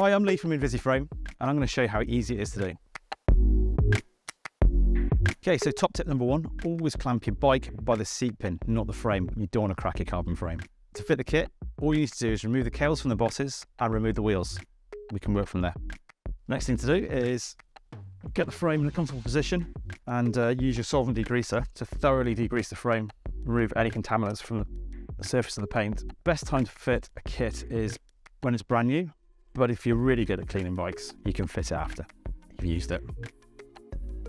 Hi, I'm Lee from invisiFRAME, and I'm going to show you how easy it is to do. Okay, so top tip number one, always clamp your bike by the seat pin, not the frame. You don't want to crack your carbon frame. To fit the kit, all you need to do is remove the cables from the bosses and remove the wheels. We can work from there. Next thing to do is get the frame in a comfortable position and use your solvent degreaser to thoroughly degrease the frame, remove any contaminants from the surface of the paint. Best time to fit a kit is when it's brand new, but if you're really good at cleaning bikes, you can fit it after you've used it.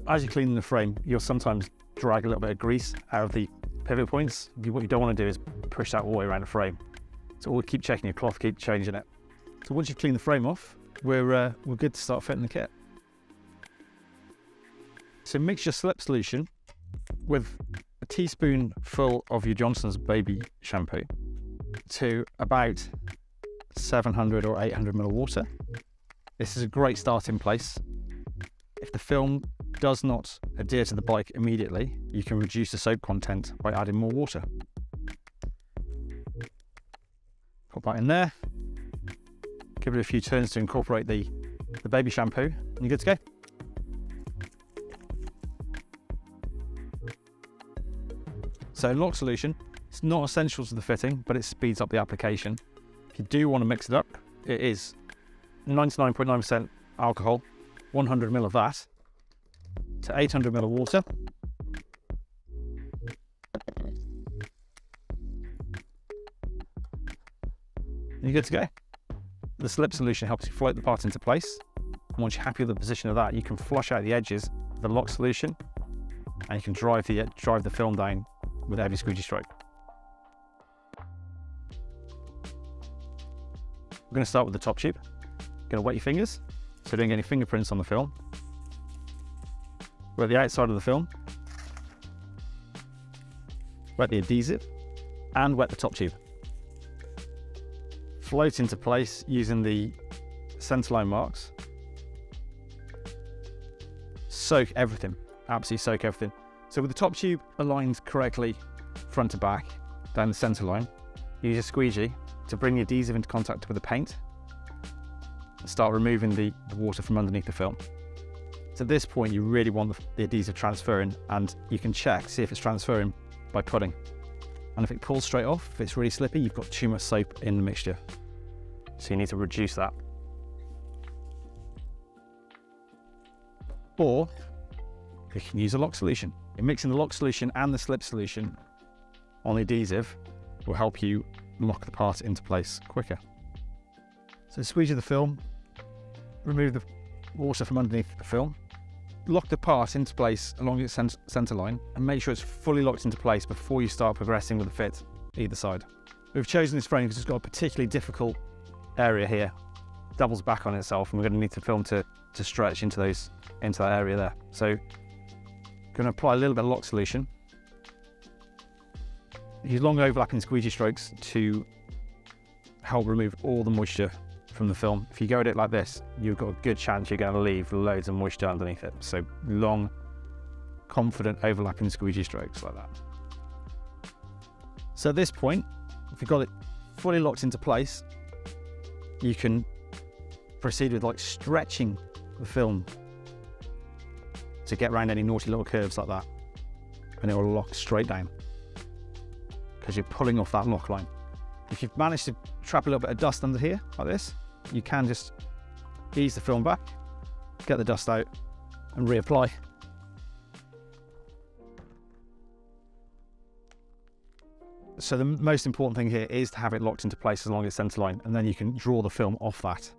As you're cleaning the frame, you'll sometimes drag a little bit of grease out of the pivot points. What you don't want to do is push that all the way around the frame. So always keep checking your cloth, keep changing it. So once you've cleaned the frame off, we're good to start fitting the kit. So mix your slip solution with a teaspoon full of your Johnson's baby shampoo to about 700 or 800 ml water. This is a great starting place. If the film does not adhere to the bike immediately, you can reduce the soap content by adding more water. Pop that in there. Give it a few turns to incorporate the baby shampoo, and you're good to go. So lock solution, it's not essential to the fitting, but it speeds up the application. If you do want to mix it up, it is 99.9% alcohol, 100 ml of that, to 800 ml of water. And you're good to go. The slip solution helps you float the part into place. And once you're happy with the position of that, you can flush out the edges of the lock solution, and you can drive the film down with a heavy squeegee stroke. We're going to start with the top tube. You're going to wet your fingers, so don't get any fingerprints on the film. Wet the outside of the film, wet the adhesive, and wet the top tube. Float into place using the centerline marks. Soak everything, absolutely soak everything. So with the top tube aligned correctly front to back down the center line, use your squeegee to bring the adhesive into contact with the paint and start removing the water from underneath the film. So at this point, you really want the adhesive transferring, and you can check, see if it's transferring by putting. And if it pulls straight off, if it's really slippy, you've got too much soap in the mixture. So you need to reduce that. Or you can use a lock solution. Mixing the lock solution and the slip solution on the adhesive will help you lock the part into place quicker. So squeegee the film, remove the water from underneath the film, lock the part into place along its center line, and make sure it's fully locked into place before you start progressing with the fit either side. We've chosen this frame because it's got a particularly difficult area here. It doubles back on itself, and we're going to need the film to stretch into that area there. So going to apply a little bit of lock solution. Use long overlapping squeegee strokes to help remove all the moisture from the film. If you go at it like this, you've got a good chance you're going to leave loads of moisture underneath it. So long, confident overlapping squeegee strokes like that. So at this point, if you've got it fully locked into place, you can proceed with stretching the film to get around any naughty little curves like that, and it will lock straight down because you're pulling off that lock line. If you've managed to trap a little bit of dust under here like this, you can just ease the film back, get the dust out, and reapply. So the most important thing here is to have it locked into place along its center line, and then you can draw the film off that,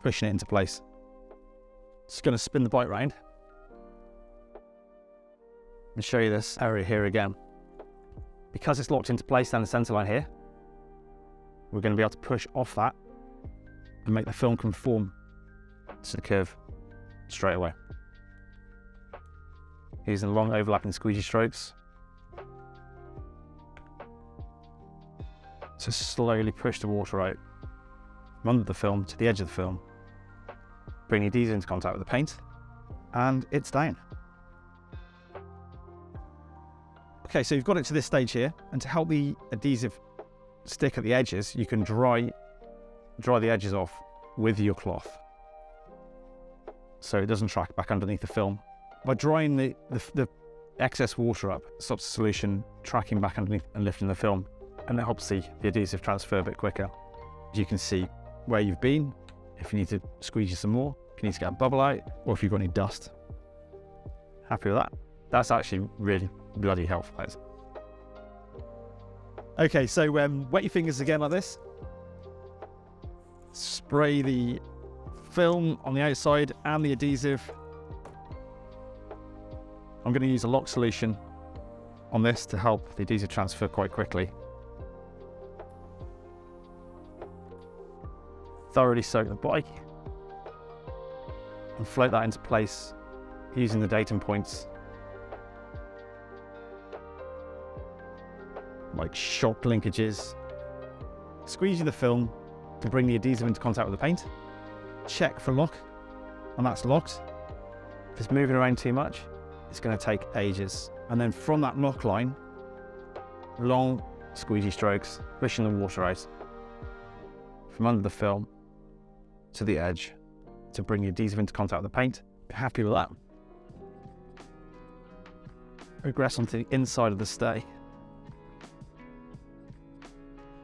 pushing it into place. Just going to spin the bike round and show you this area here again. Because it's locked into place down the center line here, we're going to be able to push off that and make the film conform to the curve straight away. Using long overlapping squeegee strokes to slowly push the water out from under the film to the edge of the film, bring the adhesive into contact with the paint, and it's down. Okay, so you've got it to this stage here, and to help the adhesive stick at the edges, you can dry the edges off with your cloth so it doesn't track back underneath the film. By drying the excess water up, it stops the solution tracking back underneath and lifting the film, and it helps the adhesive transfer a bit quicker. You can see where you've been, if you need to squeegee some more, if you need to get a bubble out, or if you've got any dust. Happy with that? That's actually really bloody helpful. Okay, so wet your fingers again like this. Spray the film on the outside and the adhesive. I'm going to use a lock solution on this to help the adhesive transfer quite quickly. Thoroughly soak the bike and float that into place using the datum points like shock linkages. Squeegee the film to bring the adhesive into contact with the paint. Check for lock, and that's locked. If it's moving around too much, it's going to take ages. And then from that lock line, long squeegee strokes, pushing the water out from under the film to the edge to bring the adhesive into contact with the paint. Happy with that? Regress onto the inside of the stay.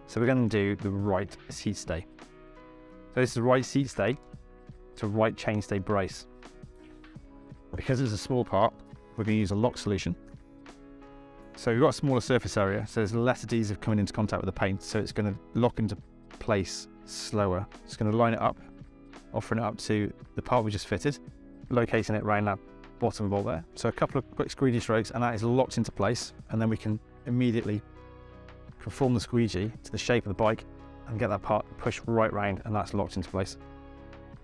So we're going to do the right seat stay. So this is the right seat stay to right chainstay brace. Because it's a small part, we're going to use a lock solution. So we've got a smaller surface area, so there's less adhesive coming into contact with the paint, so it's going to lock into place slower. It's going to line it up, offering it up to the part we just fitted, locating it around that bottom bolt there. So a couple of quick squeegee strokes and that is locked into place, and then we can immediately conform the squeegee to the shape of the bike and get that part pushed right round, and that's locked into place.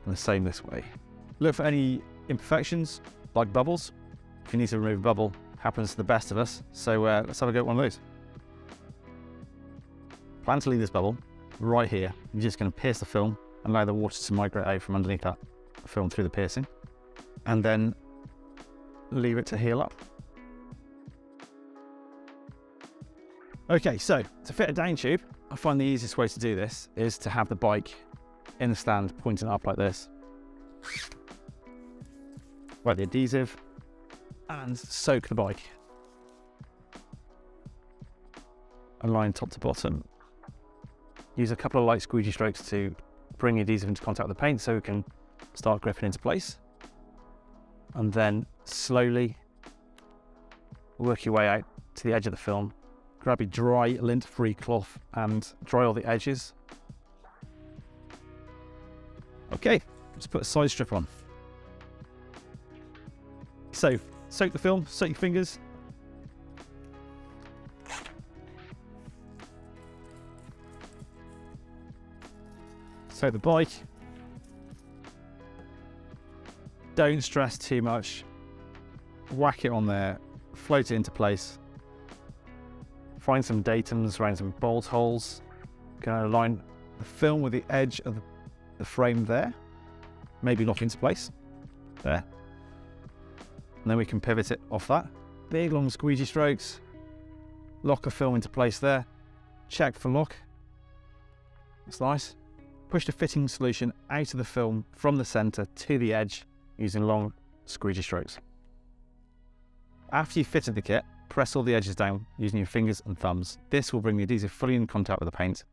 And the same this way. Look for any imperfections, like bubbles. If you need to remove a bubble, happens to the best of us. So let's have a go at one of those. Plan to leave this bubble right here. You're just going to pierce the film and allow the water to migrate out from underneath that film through the piercing, and then leave it to heal up. Okay, so to fit a down tube, I find the easiest way to do this is to have the bike in the stand pointing up like this. Wet the adhesive and soak the bike. Align top to bottom. Use a couple of light squeegee strokes to bring the adhesive into contact with the paint so it can start gripping into place. And then slowly work your way out to the edge of the film. Grab your dry, lint-free cloth and dry all the edges. Okay, just put a side strip on. So, soak the film, soak your fingers. Soak the bike. Don't stress too much. Whack it on there, float it into place. Find some datums around some bolt holes. Going to align the film with the edge of the frame there. Maybe lock into place. There. And then we can pivot it off that. Big long squeegee strokes. Lock the film into place there. Check for lock. That's nice. Push the fitting solution out of the film from the center to the edge using long squeegee strokes. After you've fitted the kit, press all the edges down using your fingers and thumbs. This will bring the adhesive fully in contact with the paint